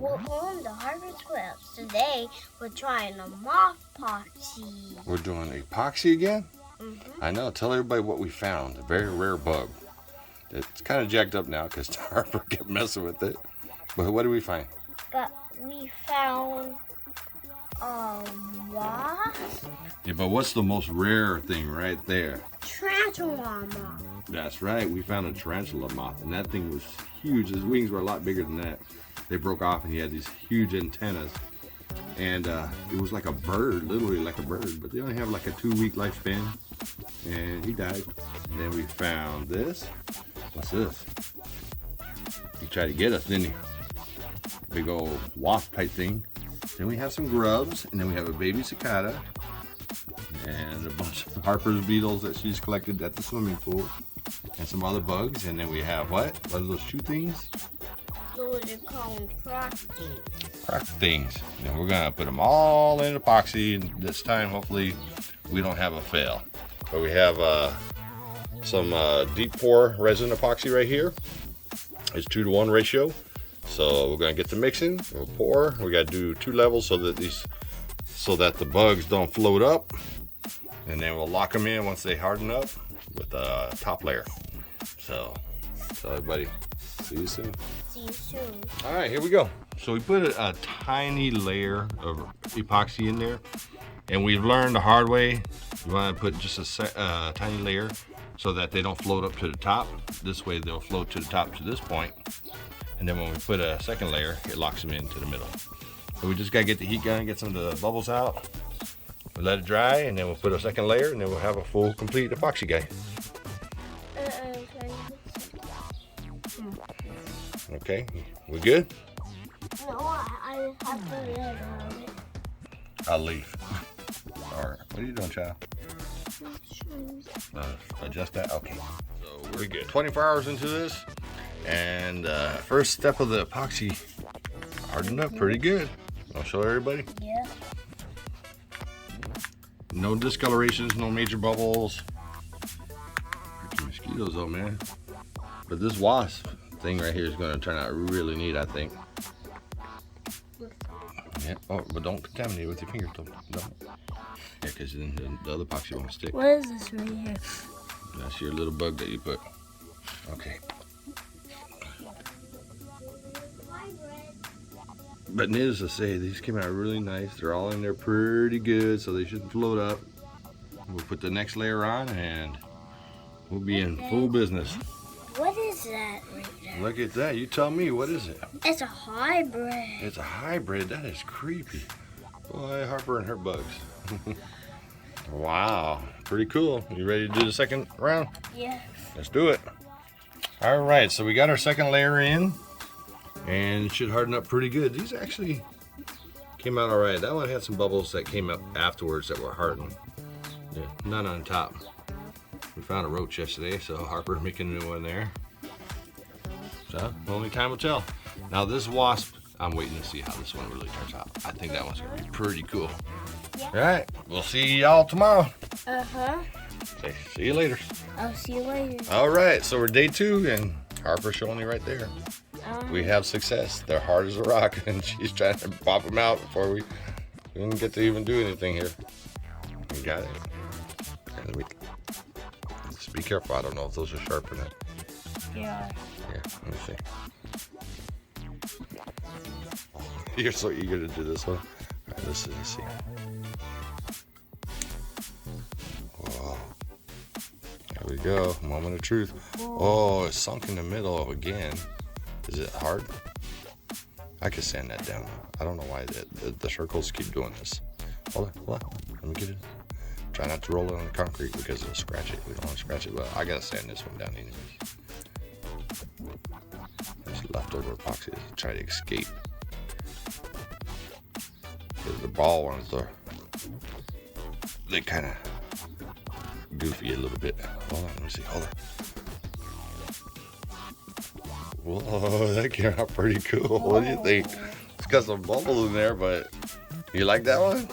We're on the Harpers quilt. Today we're trying the moth epoxy. We're doing epoxy again? Mm-hmm. I know. Tell everybody what we found. A very rare bug. It's kind of jacked up now because Harper kept messing with it. But what did we find? But we found a wasp. Yeah, but what's the most rare thing right there? Tarantula moth. That's right. We found a tarantula moth, and that thing was huge. His wings were a lot bigger than that. They broke off, and he had these huge antennas. And it was like a bird, literally like a bird. But they only have like a 2-week lifespan. And he died. And then we found this. What's this? He tried to get us, didn't he? Big old wasp type thing. Then we have some grubs, and then we have a baby cicada, and a bunch of Harper's beetles that she's collected at the swimming pool, and some other bugs. And then we have what? What are those shoe things? Those are called crack things. Crack things. And we're gonna put them all in epoxy, and this time hopefully we don't have a fail. But we have some deep pour resin epoxy right here. It's 2-to-1 ratio. So we're gonna get the mixing. We'll pour. We gotta do 2 levels so that the bugs don't float up, and then we'll lock them in once they harden up with a top layer. So everybody, see you soon. See you soon. All right, here we go. So we put a tiny layer of epoxy in there, and we've learned the hard way. You want to put just a tiny layer so that they don't float up to the top. This way they'll float to the top to this point. And then when we put a second layer, it locks them into the middle. So we just gotta get the heat gun, get some of the bubbles out. We let it dry, and then we'll put a second layer, and then we'll have a full, complete epoxy guy. Okay, we good? No, I have to lid on it. I'll leave. All right, what are you doing, child? Adjust that? Okay. So we're good. 24 hours into this, and first step of the epoxy hardened up pretty good. I'll show everybody. Yeah. No discolorations, no major bubbles. Freaking mosquitoes though, man. But this wasp thing right here is going to turn out really neat, I think. Yeah. Oh, but don't contaminate it with your fingers. Don't. Yeah, because then the other epoxy won't stick. What is this right here? That's your little bug that you put. Okay. But needless to say, these came out really nice. They're all in there pretty good, so they shouldn't float up. We'll put the next layer on, and we'll be in full business. What is that right there? Look at that. You tell me, what is it? It's a hybrid. It's a hybrid. That is creepy. Boy, Harper and her bugs. Wow. Pretty cool. You ready to do the second round? Yeah. Let's do it. All right, so we got our second layer in, and it should harden up pretty good. These actually came out all right. That one had some bubbles that came up afterwards that were hardened. Yeah, none on top. We found a roach yesterday, so Harper's making a new one there. So only time will tell. Now this wasp, I'm waiting to see how this one really turns out. I think that one's gonna be pretty cool. Yeah. All right, we'll see y'all tomorrow. Uh-huh. Say, see you later. I'll see you later. All right, so we're day 2, and Harper's showing you right there. We have success. They're hard as a rock, and she's trying to pop them out before we didn't get to even do anything here. We got it. And just be careful. I don't know if those are sharp or not. Yeah. Yeah, let me see. You're so eager to do this one. All right, let's see. Whoa. There we go. Moment of truth. Oh, it's sunk in the middle again. Is it hard? I could sand that down. I don't know why the circles keep doing this. Hold on. Let me get it. Try not to roll it on the concrete because it'll scratch it. We don't want to scratch it. Well, I gotta sand this one down anyways. This leftover epoxy is trying to escape. Because the ball ones they kind of goofy a little bit. Hold on, let me see. Hold on. Whoa, that came out pretty cool. What do you think? It's got some bubbles in there, but you like that one?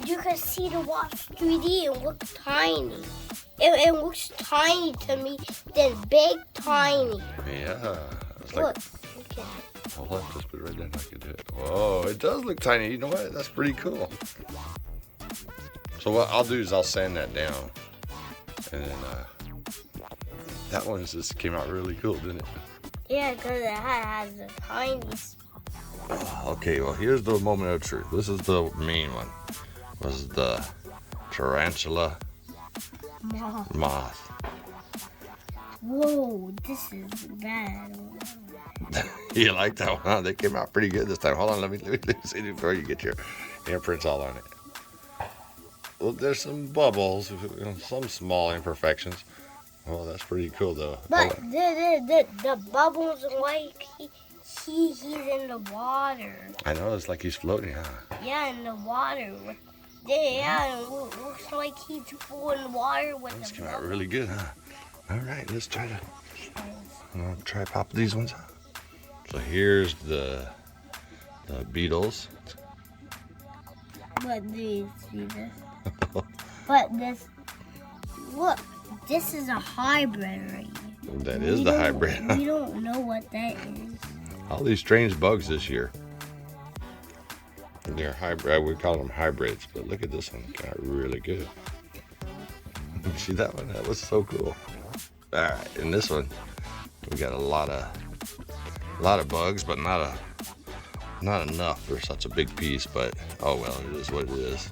You can see the wasp 3D. It looks tiny. It looks tiny to me, then big, tiny. Yeah. It's Look, like, look at it. Hold on, just put it right there and I can do it. Whoa, it does look tiny. You know what? That's pretty cool. So what I'll do is I'll sand that down. And then that one just came out really cool, didn't it? Yeah, because it has a tiny Okay, well, here's the moment of truth. This is the main one. Was the Tarantula Moth. Whoa, this is bad. You like that one? Huh? They came out pretty good this time. Hold on, let me see before you get your imprints all on it. Well, there's some bubbles, some small imperfections. Well, that's pretty cool though. But the bubbles like he's in the water. I know, it's like he's floating, huh? Yeah, in the water. Yeah, it looks like he's full in the water with This the came out bubbles. really good, huh? All right, let's try to pop these ones out. So here's the beetles. But do you see this? But this, look, this is a hybrid right here. That is the hybrid. We don't know what that is. All these strange bugs this year. They're hybrid. We call them hybrids, but look at this one. Got really good. See that one? That was so cool. All right, in this one, we got a lot of bugs, but not enough for such a big piece. But oh well, it is what it is.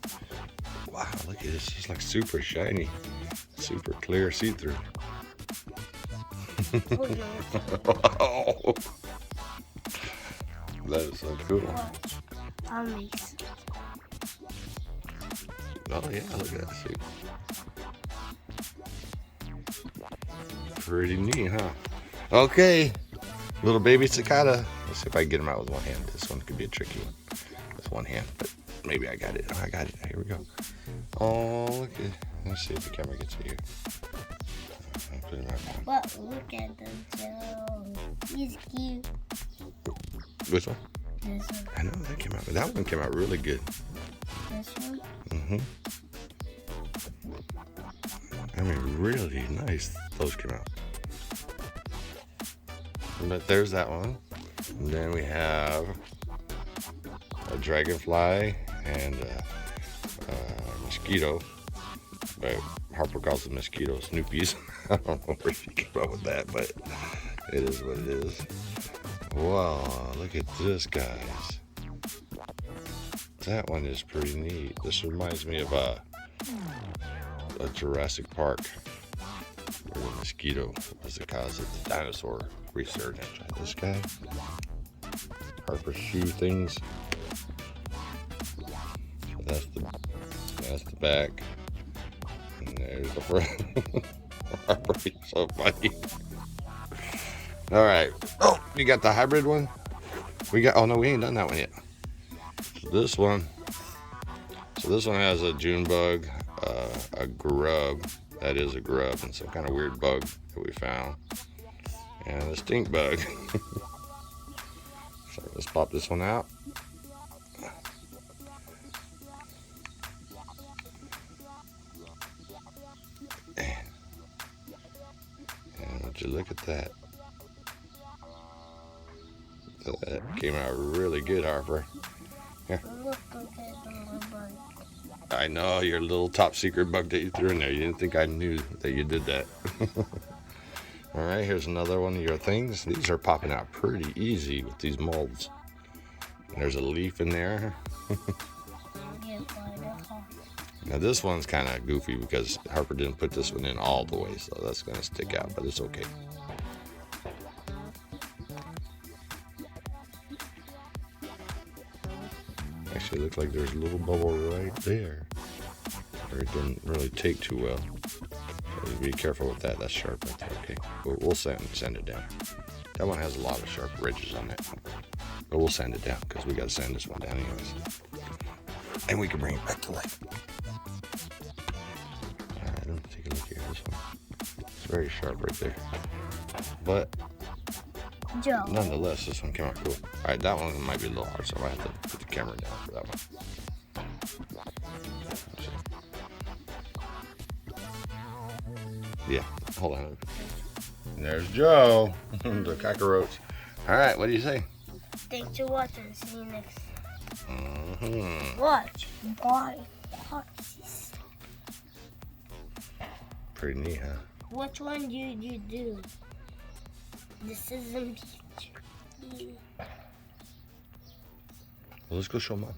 Wow, look at this! It's like super shiny, super clear, see-through. Oh, that is so cool. On these. Oh yeah, look at that. See. Pretty neat, huh? Okay, little baby cicada. Let's see if I can get him out with one hand. This one could be a tricky one with one hand, but maybe I got it. I got it. Here we go. Oh, look at. Let's see if the camera gets to you. I'll put him out. But look at the Joe. He's cute. Which one? This one. I know that came out. That one came out really good. This one. I mean, really nice. Those came out. But there's that one. And then we have a dragonfly and a mosquito. But Harper calls them mosquito snoopies. I don't know where she came up with that, but it is what it is. Wow, look at this, guys. That one is pretty neat. This reminds me of a Jurassic Park, where the mosquito was the cause of the dinosaur resurgence. This guy, Harper shoe things. So that's the back, and there's the front. Harper, you're so funny. All right. Oh, you got the hybrid one? Oh no, we ain't done that one yet. So this one has a June bug, a grub, that is a grub, and some kind of weird bug that we found, and a stink bug. So let's pop this one out. And would you look at that? That came out really good, Harper. Here. Look at the little bug. I know, your little top secret bug that you threw in there. You didn't think I knew that you did that. All right, here's another one of your things. These are popping out pretty easy with these molds. There's a leaf in there. Now this one's kind of goofy because Harper didn't put this one in all the way, so that's going to stick out, but it's okay. Actually, it looks like there's a little bubble right there, or it didn't really take too well. So be careful with that. That's sharp right there. Okay, we'll sand it down. That one has a lot of sharp ridges on it, but we'll sand it down because we got to sand this one down anyways, and we can bring it back to life. All right, let me take a look here. This one, it's very sharp right there, but Joe. nonetheless, this one came out cool. All right, that one might be a little hard, so I might have to put the camera down for that one. Let's see. Yeah, hold on. And there's Joe, the cockroach. All right, what do you say? Thanks for watching. See you next. Mm-hmm. Watch. Watch. Pretty neat, huh? Which one do you do? This is a beach. Well, let's go show Mom.